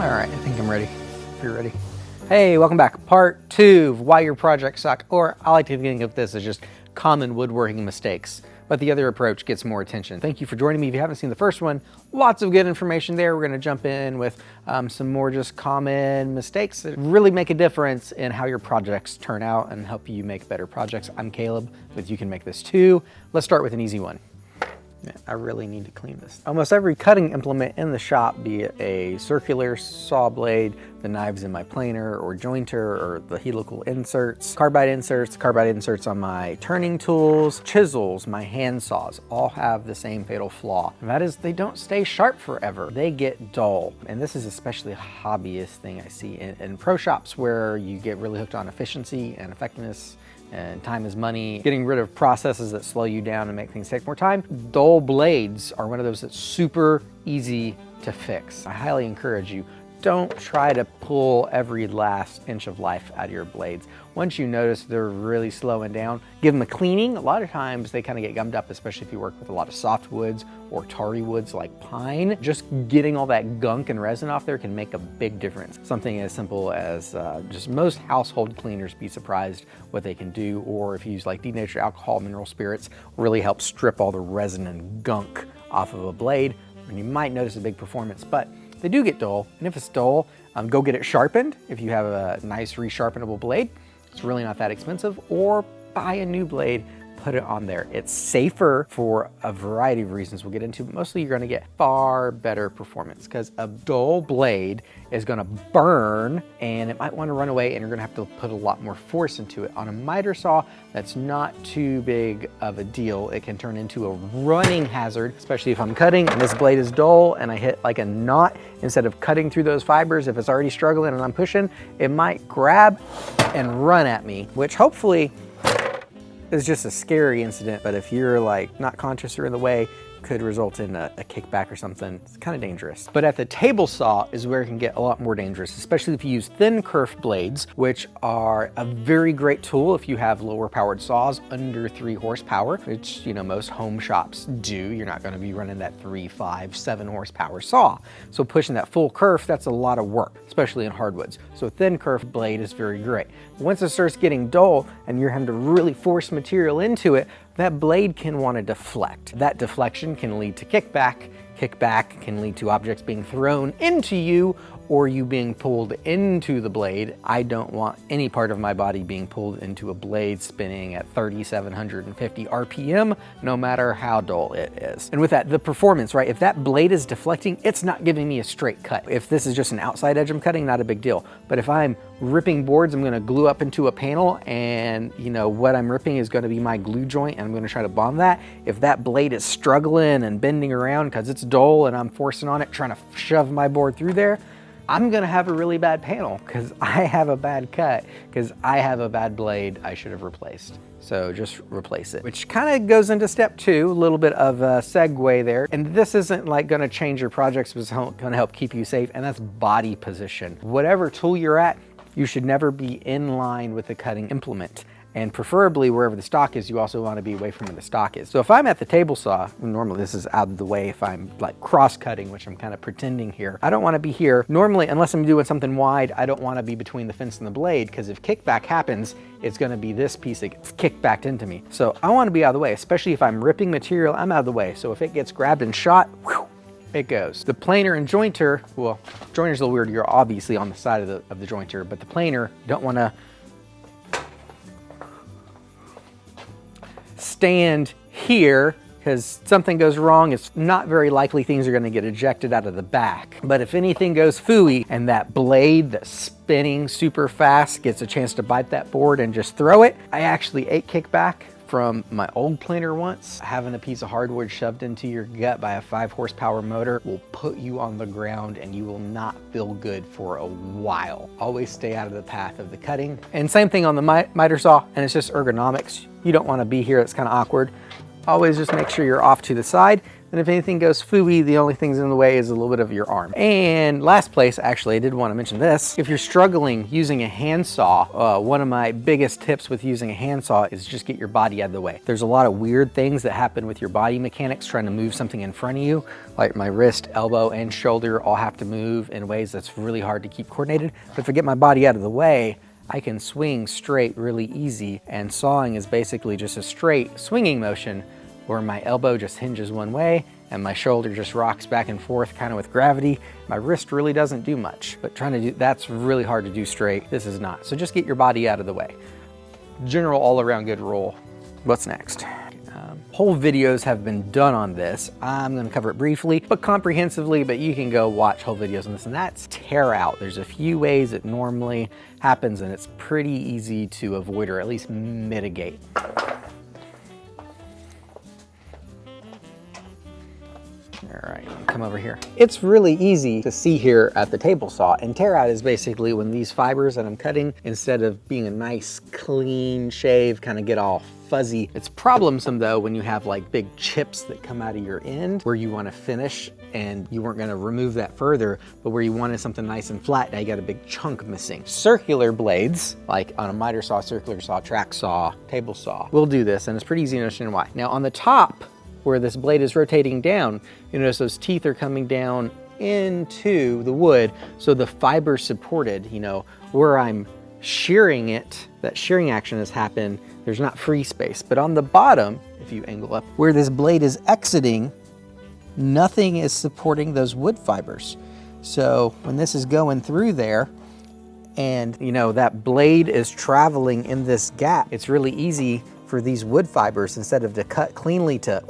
All right, I think I'm ready. If you're ready. Hey, welcome back. Part 2 of why your projects suck, or I like to think of this as just common woodworking mistakes, but the other approach gets more attention. Thank you for joining me. If you haven't seen the first one, lots of good information there. We're gonna jump in with some more just common mistakes that really make a difference in how your projects turn out and help you make better projects. I'm Caleb with YouCanMakeThisToo. Let's start with an easy one. Yeah, I really need to clean this. Almost every cutting implement in the shop, be it a circular saw blade, the knives in my planer or jointer, or the helical inserts, carbide inserts on my turning tools, chisels, my hand saws, all have the same fatal flaw. And that is they don't stay sharp forever. They get dull. And this is especially a hobbyist thing I see in pro shops where you get really hooked on efficiency and effectiveness, and time is money, getting rid of processes that slow you down and make things take more time. Dull blades are one of those that's super easy to fix. I highly encourage you, don't try to pull every last inch of life out of your blades. Once you notice they're really slowing down, give them a cleaning. A lot of times they kind of get gummed up, especially if you work with a lot of soft woods or tarry woods like pine. Just getting all that gunk and resin off there can make a big difference. Something as simple as just most household cleaners, be surprised what they can do. Or if you use like denatured alcohol, mineral spirits, really help strip all the resin and gunk off of a blade. And you might notice a big performance, but they do get dull. And if it's dull, go get it sharpened. If you have a nice resharpenable blade, it's really not that expensive, or buy a new blade, put it on there. It's safer for a variety of reasons we'll get into, but mostly you're gonna get far better performance because a dull blade is gonna burn and it might wanna run away, and you're gonna have to put a lot more force into it. On a miter saw, that's not too big of a deal. It can turn into a running hazard, especially if I'm cutting and this blade is dull and I hit like a knot. Instead of cutting through those fibers, if it's already struggling and I'm pushing, it might grab and run at me, which hopefully is just a scary incident, but if you're like not conscious or in the way, could result in a kickback or something. It's kind of dangerous. But at the table saw is where it can get a lot more dangerous, especially if you use thin kerf blades, which are a very great tool if you have lower powered saws under 3 horsepower, which most home shops do. You're not going to be running that 3, 5, 7 horsepower saw. So pushing that full kerf, that's a lot of work, especially in hardwoods. So a thin kerf blade is very great. Once it starts getting dull and you're having to really force material into it, that blade can want to deflect. That deflection can lead to kickback. Kickback can lead to objects being thrown into you or you being pulled into the blade. I don't want any part of my body being pulled into a blade spinning at 3,750 RPM, no matter how dull it is. And with that, the performance, right? If that blade is deflecting, it's not giving me a straight cut. If this is just an outside edge I'm cutting, not a big deal. But if I'm ripping boards, I'm gonna glue up into a panel and what I'm ripping is gonna be my glue joint and I'm gonna try to bond that. If that blade is struggling and bending around because it's dull and I'm forcing on it, trying to shove my board through there, I'm gonna have a really bad panel because I have a bad cut, because I have a bad blade I should have replaced. So just replace it, which kind of goes into step 2, a little bit of a segue there. And this isn't like gonna change your projects, but it's gonna help keep you safe, and that's body position. Whatever tool you're at, you should never be in line with the cutting implement. And preferably wherever the stock is, you also want to be away from where the stock is. So if I'm at the table saw, normally this is out of the way if I'm like cross cutting, which I'm kind of pretending here. I don't want to be here. Normally, unless I'm doing something wide, I don't want to be between the fence and the blade, because if kickback happens, it's going to be this piece that gets kicked back into me. So I want to be out of the way, especially if I'm ripping material, I'm out of the way. So if it gets grabbed and shot, whew, it goes. The planer and jointer, well, jointer's a little weird. You're obviously on the side of the jointer, but the planer, you don't want to stand here, because something goes wrong, it's not very likely things are going to get ejected out of the back. But if anything goes phooey and that blade that's spinning super fast gets a chance to bite that board and just throw it, I actually ate kickback from my old planer once. Having a piece of hardwood shoved into your gut by a 5 horsepower motor will put you on the ground and you will not feel good for a while. Always stay out of the path of the cutting. And same thing on the miter saw, and it's just ergonomics. You don't want to be here, it's kind of awkward. Always just make sure you're off to the side. And if anything goes fooey, the only things in the way is a little bit of your arm. And last place, actually, I did want to mention this. If you're struggling using a handsaw, one of my biggest tips with using a handsaw is just get your body out of the way. There's a lot of weird things that happen with your body mechanics trying to move something in front of you, like my wrist, elbow, and shoulder all have to move in ways that's really hard to keep coordinated. But if I get my body out of the way, I can swing straight really easy, and sawing is basically just a straight swinging motion where my elbow just hinges one way and my shoulder just rocks back and forth kind of with gravity. My wrist really doesn't do much, but trying to do that's really hard to do straight. This is not. So just get your body out of the way. General all around good rule. What's next? Whole videos have been done on this. I'm gonna cover it briefly, but comprehensively, but you can go watch whole videos on this, and that's tear out. There's a few ways it normally happens, and it's pretty easy to avoid or at least mitigate. All right, come over here. It's really easy to see here at the table saw, and tear out is basically when these fibers that I'm cutting, instead of being a nice clean shave, kind of get all fuzzy. It's problemsome though when you have like big chips that come out of your end where you want to finish and you weren't going to remove that further, but where you wanted something nice and flat, now you got a big chunk missing. Circular blades, like on a miter saw, circular saw, track saw, table saw, will do this, and it's pretty easy to understand why. Now on the top, where this blade is rotating down, you notice those teeth are coming down into the wood, so the fiber's supported, you know, where I'm shearing it, that shearing action has happened, there's not free space. But on the bottom, if you angle up, where this blade is exiting, nothing is supporting those wood fibers. So when this is going through there, and you know, that blade is traveling in this gap, it's really easy for these wood fibers, instead of to cut cleanly, to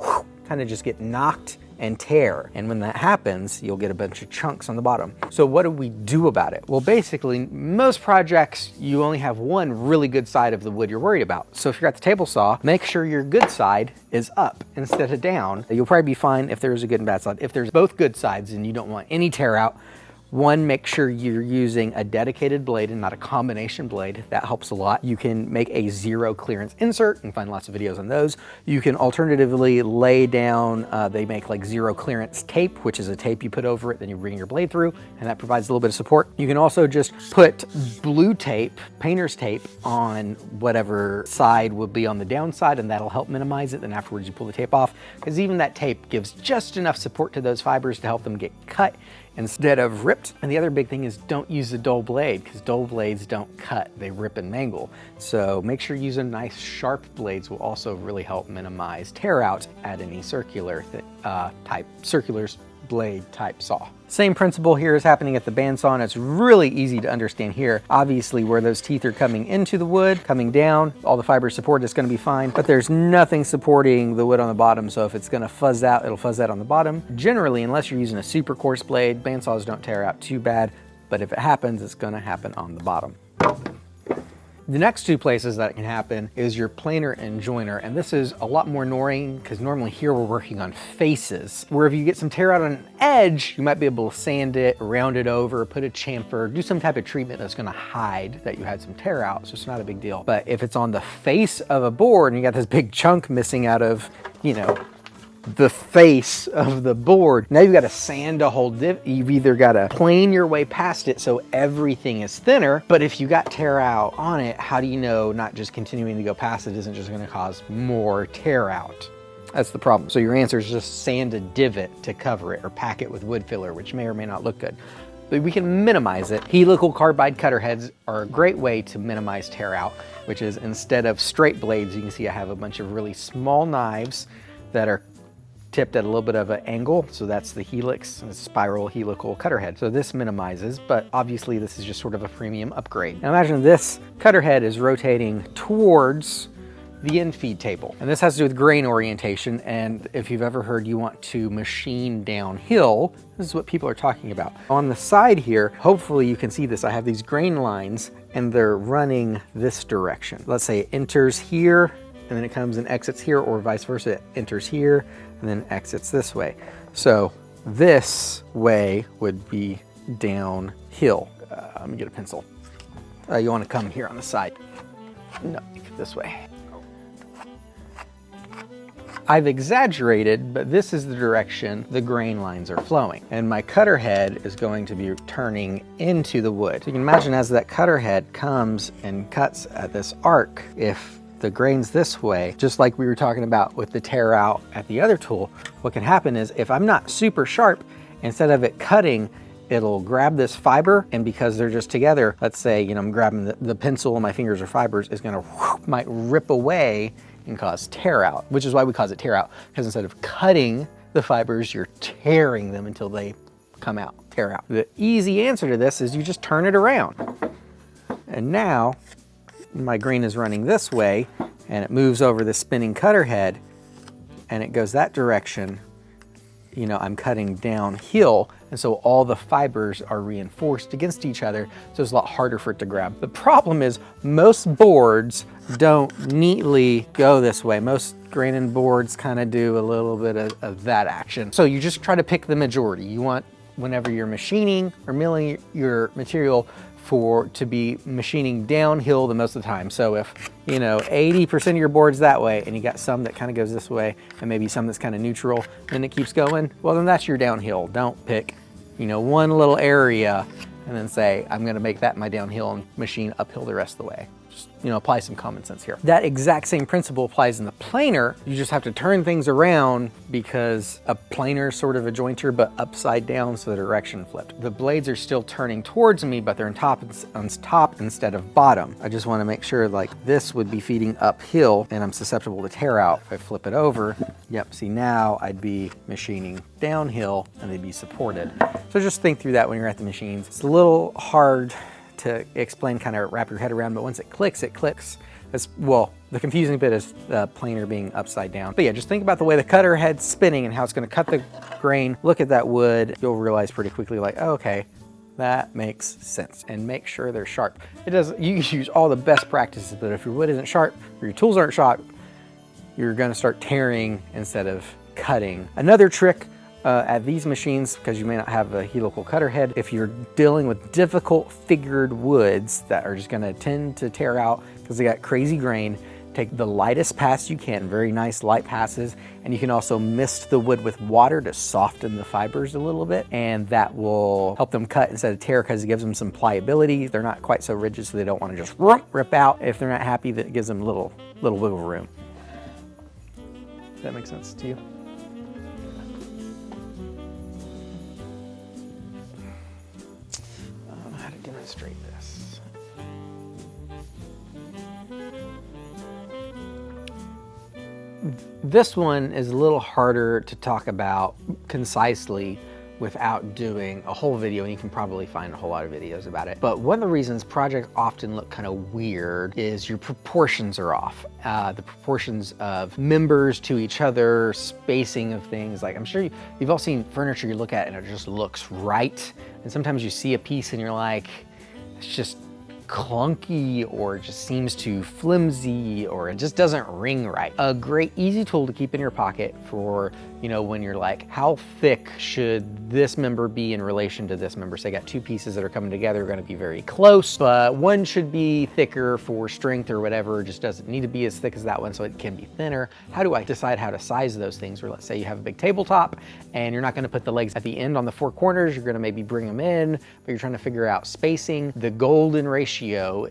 kind of just get knocked and tear. And when that happens, you'll get a bunch of chunks on the bottom. So what do we do about it? Well, basically, most projects, you only have one really good side of the wood you're worried about. So if you're at the table saw, make sure your good side is up instead of down. You'll probably be fine if there's a good and bad side. If there's both good sides and you don't want any tear out, one, make sure you're using a dedicated blade and not a combination blade. That helps a lot. You can make a zero clearance insert and find lots of videos on those. You can alternatively lay down, they make like zero clearance tape, which is a tape you put over it, then you bring your blade through, and that provides a little bit of support. You can also just put blue tape, painter's tape, on whatever side will be on the downside, and that'll help minimize it. Then afterwards you pull the tape off, because even that tape gives just enough support to those fibers to help them get cut instead of ripped. And the other big thing is don't use a dull blade, because dull blades don't cut, they rip and mangle. So make sure using nice sharp blades will also really help minimize tear out at any circular blade type saw. Same principle here is happening at the bandsaw, and it's really easy to understand here. Obviously, where those teeth are coming into the wood, coming down, all the fiber support is going to be fine, but there's nothing supporting the wood on the bottom, so if it's going to fuzz out, it'll fuzz out on the bottom. Generally, unless you're using a super coarse blade, bandsaws don't tear out too bad, but if it happens, it's going to happen on the bottom. The next two places that it can happen is your planer and joiner, and this is a lot more annoying because normally here we're working on faces, where if you get some tear out on an edge, you might be able to sand it, round it over, put a chamfer, do some type of treatment that's gonna hide that you had some tear out, so it's not a big deal. But if it's on the face of a board and you got this big chunk missing out of, you know, the face of the board, now you've got to sand a whole you've either got to plane your way past it so everything is thinner, but if you got tear out on it, how do you know not just continuing to go past it isn't just going to cause more tear out? That's the problem. So your answer is just sand a divot to cover it, or pack it with wood filler, which may or may not look good. But we can minimize it. Helical carbide cutter heads are a great way to minimize tear out, which is instead of straight blades, you can see I have a bunch of really small knives that are tipped at a little bit of an angle. So that's the helix, spiral helical cutter head. So this minimizes, but obviously this is just sort of a premium upgrade. Now imagine this cutter head is rotating towards the end feed table. And this has to do with grain orientation. And if you've ever heard you want to machine downhill, this is what people are talking about. On the side here, hopefully you can see this. I have these grain lines and they're running this direction. Let's say it enters here and then it comes and exits here, or vice versa. It enters here and then exits this way. So this way would be downhill. Let me get a pencil. You want to come here on the side. No, this way. I've exaggerated, but this is the direction the grain lines are flowing. And my cutter head is going to be turning into the wood. So you can imagine as that cutter head comes and cuts at this arc, if the grain's this way, just like we were talking about with the tear out at the other tool, what can happen is if I'm not super sharp, instead of it cutting, it'll grab this fiber, and because they're just together, let's say, you know, I'm grabbing the pencil and my fingers or fibers is gonna might rip away and cause tear out, which is why we cause it tear out, because instead of cutting the fibers, you're tearing them until they come out, tear out. The easy answer to this is you just turn it around. And now my grain is running this way and it moves over the spinning cutter head and it goes that direction. You know, I'm cutting downhill, and so all the fibers are reinforced against each other, so it's a lot harder for it to grab. The problem is most boards don't neatly go this way. Most grain boards kind of do a little bit of that action. So you just try to pick the majority. You want, whenever you're machining or milling your material, to be machining downhill the most of the time. So if, you know, 80% of your board's that way and you got some that kind of goes this way and maybe some that's kind of neutral and it keeps going, well then that's your downhill. Don't pick, you know, one little area and then say, I'm gonna make that my downhill and machine uphill the rest of the way. Just, you know, apply some common sense here. That exact same principle applies in the planer. You just have to turn things around because a planer is sort of a jointer, but upside down, so the direction flipped. The blades are still turning towards me, but they're on top instead of bottom. I just want to make sure, like, this would be feeding uphill and I'm susceptible to tear out. If I flip it over, yep, see, now I'd be machining downhill and they'd be supported. So just think through that when you're at the machines. It's a little hard to explain, kind of wrap your head around, but once it clicks, it clicks. As well, the confusing bit is the planer being upside down. But yeah, just think about the way the cutter head's spinning and how it's gonna cut the grain. Look at that wood. You'll realize pretty quickly, like, oh, okay, that makes sense. And make sure they're sharp. It does, you can use all the best practices, but if your wood isn't sharp or your tools aren't sharp, you're gonna start tearing instead of cutting. Another trick at these machines, because you may not have a helical cutter head, if you're dealing with difficult figured woods that are just gonna tend to tear out because they got crazy grain, take the lightest pass you can, very nice light passes, and you can also mist the wood with water to soften the fibers a little bit, and that will help them cut instead of tear because it gives them some pliability. They're not quite so rigid, so they don't want to just rip out. If they're not happy, that gives them little wiggle room. Does that make sense to you? Demonstrate this. This one is a little harder to talk about concisely without doing a whole video, and you can probably find a whole lot of videos about it. But one of the reasons projects often look kind of weird is your proportions are off. The proportions of members to each other, spacing of things. Like, I'm sure you've all seen furniture you look at and it just looks right. And sometimes you see a piece and you're like, it's just clunky, or it just seems too flimsy, or it just doesn't ring right. A great easy tool to keep in your pocket for, you know, when you're like, how thick should this member be in relation to this member? So I got two pieces that are coming together, are gonna be very close, but one should be thicker for strength or whatever, just doesn't need to be as thick as that one, so it can be thinner. How do I decide how to size those things? Or let's say you have a big tabletop and you're not gonna put the legs at the end on the four corners, you're gonna maybe bring them in, but you're trying to figure out spacing. The golden ratio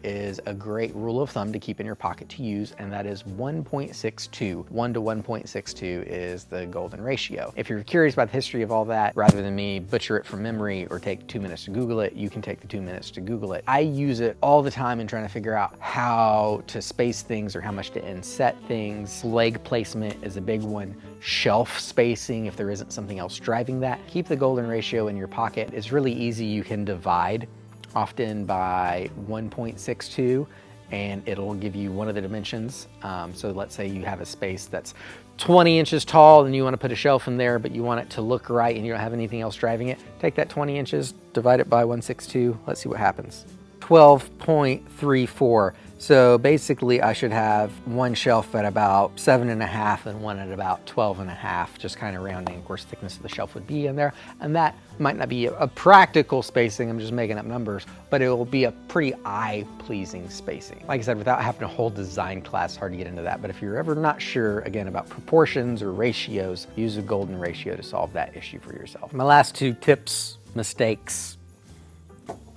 is a great rule of thumb to keep in your pocket to use, and that is 1.62. 1 to 1.62 is the golden ratio. If you're curious about the history of all that, rather than me butcher it from memory or take 2 minutes to Google it, you can take the 2 minutes to Google it. I use it all the time in trying to figure out how to space things or how much to inset things. Leg placement is a big one. Shelf spacing, if there isn't something else driving that. Keep the golden ratio in your pocket. It's really easy. You can divide often by 1.62 and it'll give you one of the dimensions. So let's say you have a space that's 20 inches tall and you want to put a shelf in there, but you want it to look right and you don't have anything else driving it. Take that 20 inches, divide it by 1.62. Let's see what happens. 12.34. So basically I should have one shelf at about 7.5 and one at about 12.5, just kind of rounding. Of course, thickness of the shelf would be in there. And that might not be a practical spacing, I'm just making up numbers, but it will be a pretty eye-pleasing spacing. Like I said, without having a whole design class, hard to get into that. But if you're ever not sure, again, about proportions or ratios, use a golden ratio to solve that issue for yourself. My last two tips, mistakes,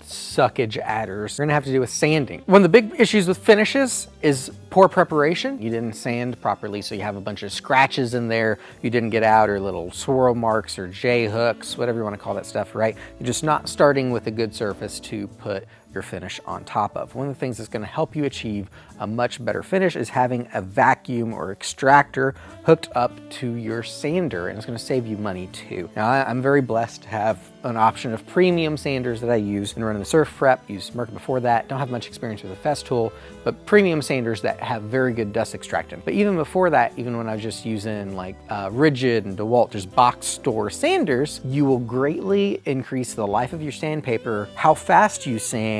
suckage adders, are gonna have to do with sanding. One of the big issues with finishes is poor preparation. You didn't sand properly, so you have a bunch of scratches in there you didn't get out, or little swirl marks or J hooks, whatever you want to call that stuff, right? You're just not starting with a good surface to put your finish on top of. One of the things that's going to help you achieve a much better finish is having a vacuum or extractor hooked up to your sander, and it's going to save you money too. Now, I'm very blessed to have an option of premium sanders that I use and running the surf prep, used Merca before that. Don't have much experience with the Festool, but premium sanders that have very good dust extractant. But even before that, even when I was just using like Rigid and DeWalt, just box store sanders, you will greatly increase the life of your sandpaper, how fast you sand,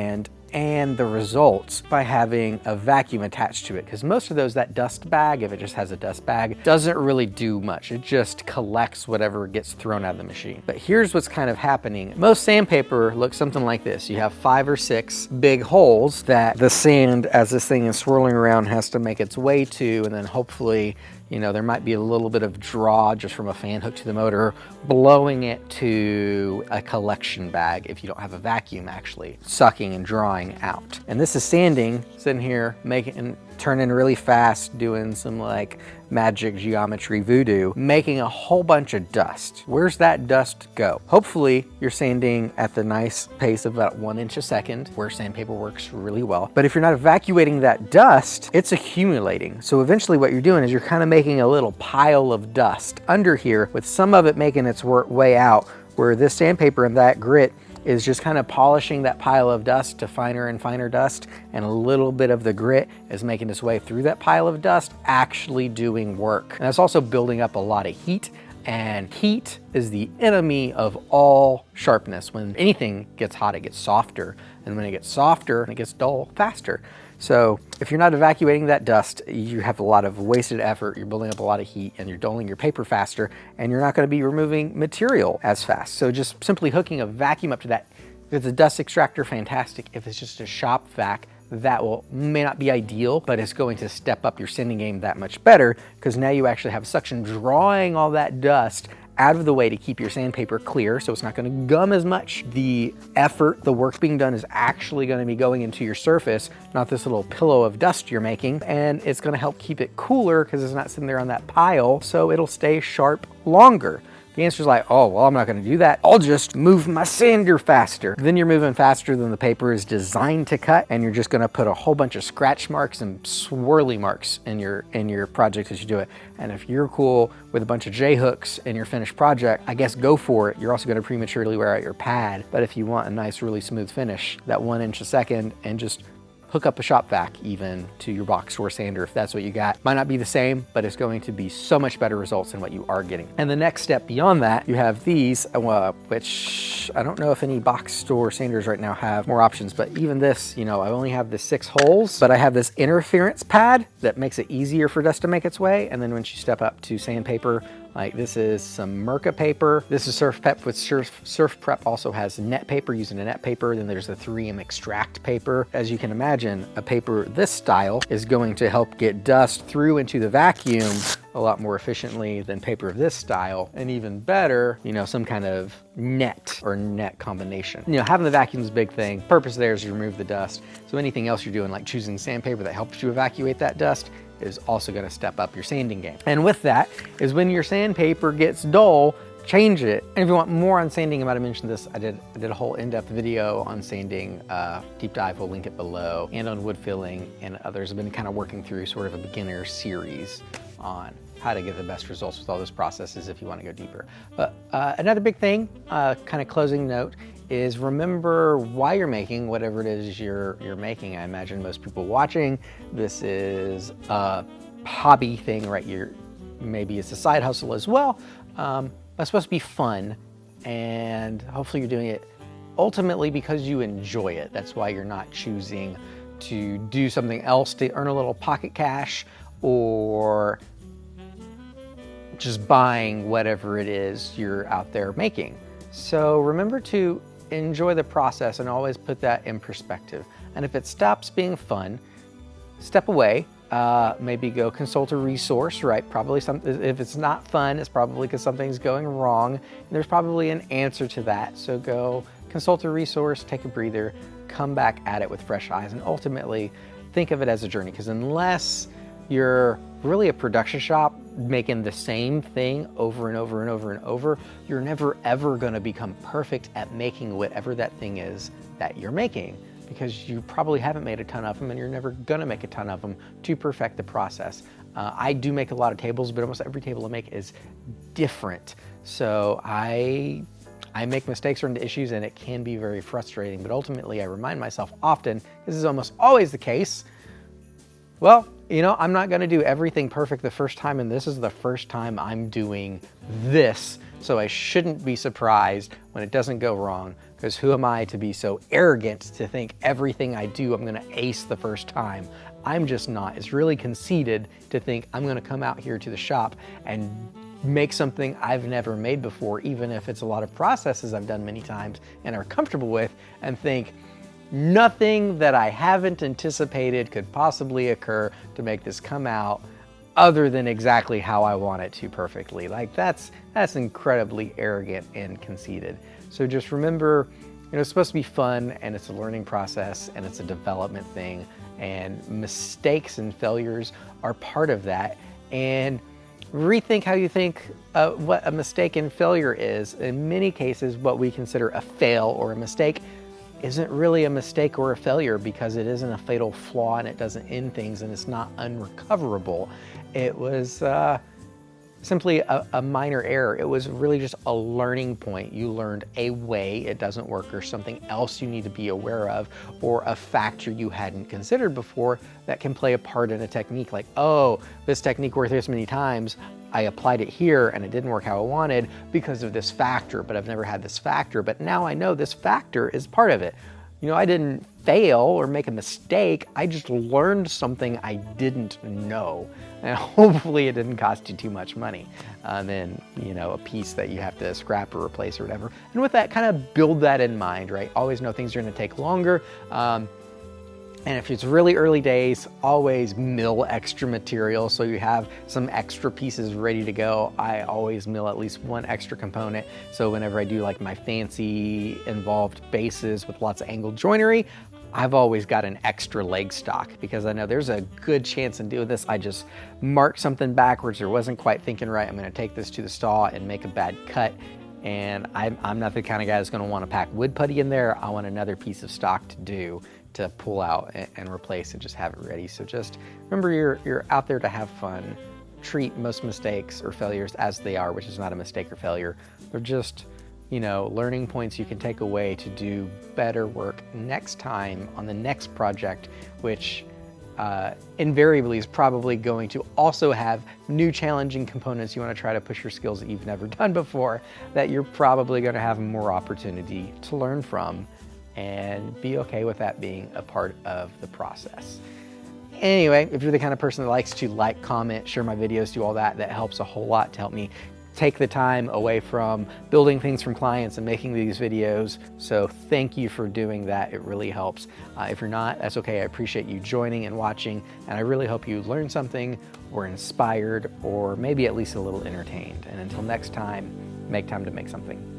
and the results by having a vacuum attached to it. Because most of those, that dust bag, if it just has a dust bag, doesn't really do much. It just collects whatever gets thrown out of the machine. But here's what's kind of happening. Most sandpaper looks something like this. You have 5 or 6 big holes that the sand, as this thing is swirling around, has to make its way to, and then hopefully, you know, there might be a little bit of draw just from a fan hook to the motor, blowing it to a collection bag if you don't have a vacuum actually sucking and drawing out. And this is sanding, sitting here making, turning really fast, doing some like magic geometry voodoo, making a whole bunch of dust. Where's that dust go? Hopefully you're sanding at the nice pace of about 1 inch a second, where sandpaper works really well. But if you're not evacuating that dust, it's accumulating. So eventually what you're doing is you're kind of making a little pile of dust under here, with some of it making its way out, where this sandpaper and that grit is just kind of polishing that pile of dust to finer and finer dust, and a little bit of the grit is making its way through that pile of dust, actually doing work. And that's also building up a lot of heat, and heat is the enemy of all sharpness. When anything gets hot, it gets softer, and when it gets softer, it gets dull faster. So if you're not evacuating that dust, you have a lot of wasted effort, you're building up a lot of heat, and you're dulling your paper faster, and you're not going to be removing material as fast. So just simply hooking a vacuum up to that. If it's a dust extractor, fantastic. If it's just a shop vac, that may not be ideal, but it's going to step up your sanding game that much better, because now you actually have suction drawing all that dust out of the way to keep your sandpaper clear, so it's not going to gum as much. The effort, the work being done, is actually going to be going into your surface, not this little pillow of dust you're making, and it's going to help keep it cooler because it's not sitting there on that pile, so it'll stay sharp longer. The answer is like, oh, well, I'm not going to do that. I'll just move my sander faster. Then you're moving faster than the paper is designed to cut, and you're just going to put a whole bunch of scratch marks and swirly marks in your project as you do it. And if you're cool with a bunch of J hooks in your finished project, I guess go for it. You're also going to prematurely wear out your pad. But if you want a nice, really smooth finish, that 1 inch a second, and just hook up a shop vac even to your box store sander if that's what you got. Might not be the same, but it's going to be so much better results than what you are getting. And the next step beyond that, you have these, which I don't know if any box store sanders right now have more options, but even this, you know, I only have the 6 holes, but I have this interference pad that makes it easier for dust to make its way. And then once you step up to sandpaper, like this is some Merca paper. This is Surf Prep, with Surf Prep also has net paper, using a net paper. Then there's the 3M extract paper. As you can imagine, a paper this style is going to help get dust through into the vacuum a lot more efficiently than paper of this style. And even better, you know, some kind of net or net combination. You know, having the vacuum is a big thing. Purpose there is to remove the dust. So anything else you're doing, like choosing sandpaper that helps you evacuate that dust, is also going to step up your sanding game. And with that is when your sandpaper gets dull, change it. And if you want more on sanding, I might have mentioned this, I did a whole in-depth video on sanding, deep dive, we'll link it below, and on wood filling and others. I've been kind of working through sort of a beginner series on how to get the best results with all those processes if you want to go deeper. But another big thing, kind of closing note, is remember why you're making whatever it is you're making. I imagine most people watching, this is a hobby thing, right? Maybe it's a side hustle as well, but it's supposed to be fun, and hopefully you're doing it ultimately because you enjoy it. That's why you're not choosing to do something else to earn a little pocket cash, or just buying whatever it is you're out there making. So remember to enjoy the process and always put that in perspective. And if it stops being fun, step away. Maybe go consult a resource, right? Probably if it's not fun, it's probably because something's going wrong. And there's probably an answer to that. So go consult a resource, take a breather, come back at it with fresh eyes, and ultimately think of it as a journey. Because unless you're really a production shop making the same thing over and over and over and over, you're never ever going to become perfect at making whatever that thing is that you're making, because you probably haven't made a ton of them and you're never gonna make a ton of them to perfect the process. I do make a lot of tables, but almost every table I make is different. So I make mistakes or into issues, and it can be very frustrating, but ultimately I remind myself often, this is almost always the case, well, you know, I'm not gonna do everything perfect the first time, and this is the first time I'm doing this, so I shouldn't be surprised when it doesn't go wrong, because who am I to be so arrogant to think everything I do I'm gonna ace the first time? I'm just not. It's really conceited to think I'm gonna come out here to the shop and make something I've never made before, even if it's a lot of processes I've done many times and are comfortable with, and think, nothing that I haven't anticipated could possibly occur to make this come out other than exactly how I want it to perfectly. Like that's incredibly arrogant and conceited. So just remember, you know, it's supposed to be fun, and it's a learning process, and it's a development thing, and mistakes and failures are part of that. And rethink how you think what a mistake and failure is. In many cases, what we consider a fail or a mistake isn't really a mistake or a failure, because it isn't a fatal flaw and it doesn't end things and it's not unrecoverable. It was simply a minor error. It was really just a learning point. You learned a way it doesn't work, or something else you need to be aware of, or a factor you hadn't considered before that can play a part in a technique. Like, oh, this technique worked this many times, I applied it here and it didn't work how I wanted because of this factor, but I've never had this factor, but now I know this factor is part of it. You know, I didn't fail or make a mistake, I just learned something I didn't know. And hopefully it didn't cost you too much money. Then, you know, a piece that you have to scrap or replace or whatever. And with that, kind of build that in mind, right? Always know things are gonna take longer. And if it's really early days, always mill extra material so you have some extra pieces ready to go. I always mill at least one extra component. So whenever I do like my fancy involved bases with lots of angled joinery, I've always got an extra leg stock, because I know there's a good chance in doing this I just marked something backwards or wasn't quite thinking right. I'm gonna take this to the saw and make a bad cut. And I'm not the kind of guy that's gonna wanna pack wood putty in there. I want another piece of stock to pull out and replace and just have it ready. So just remember, you're out there to have fun. Treat most mistakes or failures as they are, which is not a mistake or failure. They're just, you know, learning points you can take away to do better work next time on the next project, which invariably is probably going to also have new challenging components you want to try to push your skills that you've never done before, that you're probably going to have more opportunity to learn from, and be okay with that being a part of the process. Anyway, if you're the kind of person that likes to like, comment, share my videos, do all that, that helps a whole lot to help me take the time away from building things from clients and making these videos. So thank you for doing that. It really helps. If you're not, that's okay. I appreciate you joining and watching, and I really hope you learned something or inspired, or maybe at least a little entertained. And until next time, make time to make something.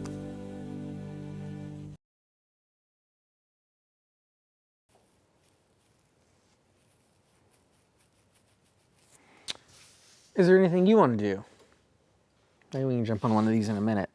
Is there anything you want to do? Maybe we can jump on one of these in a minute.